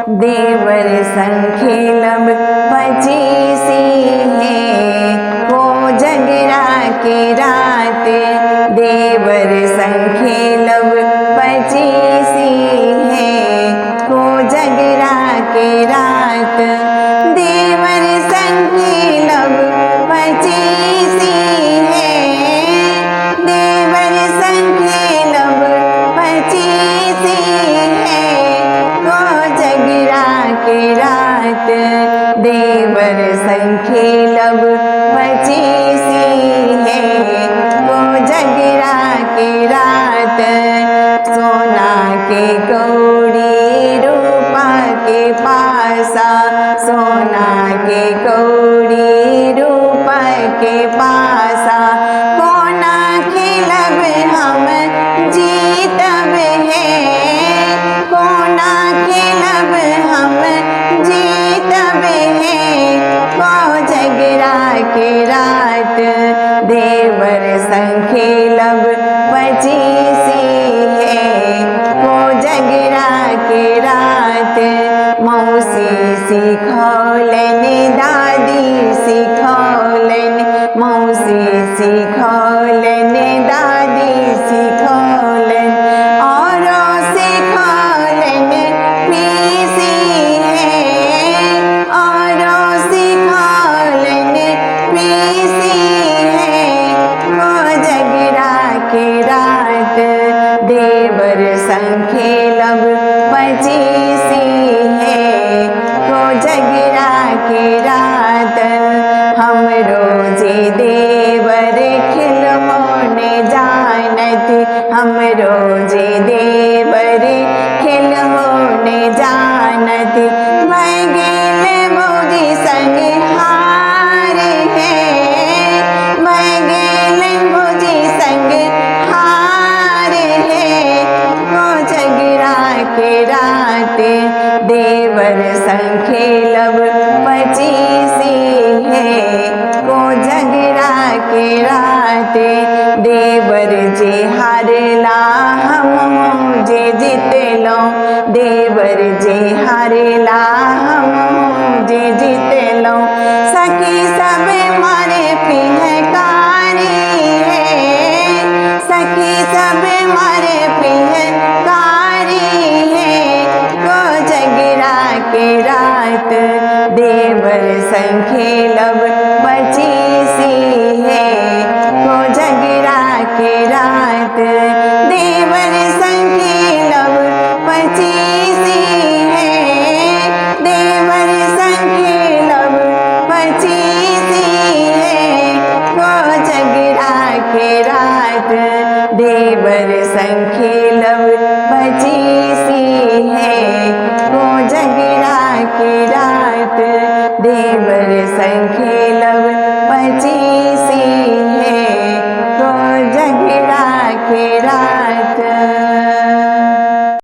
देवर संखेलब पचीसी है को जगरा के रात। देवर संखेलब पचीसी है को जगरा के रात। देवर संखेलब पचीसी है, देवर संखेलब पचीसी है को जगरा के रात। देवर संखेलब पचीसी है को जगरा के रात। सोना के कौड़ी रूपा के पासा, सोना के कौड़ी रूपा के पासा। कोना खेलब हम जीतब है, कोना खेलब हम जीतब है को जगरा के रात। देवर संखेलब पचीसी है को जगरा के रात। मौसी सिखौलन दादी सिखौलन, मौसी सिखौलन दादी सिखौलन। और सिखौलन पीसी है, और सिखौलन पीसी है को जगरा के रात। देवर संखेलब पचीसी है को जगरा के रात। हमरो जे देवर खिलौने जानत, हमरो जे देवर खिलौने जानत। भय गेल मौजी संग हार है, भय गेल मौजी संग हार है को जगरा के रात। देवर संखेलब पचीसी है को जगरा के रात। देवर जे हारला हम जे जीतलो, देवर जे हारला हम जे जीतलो। सखी सब मारे पिहकारी है, सखी सब मारे पिहकारी है को जगरा के रात। देवर संखेलब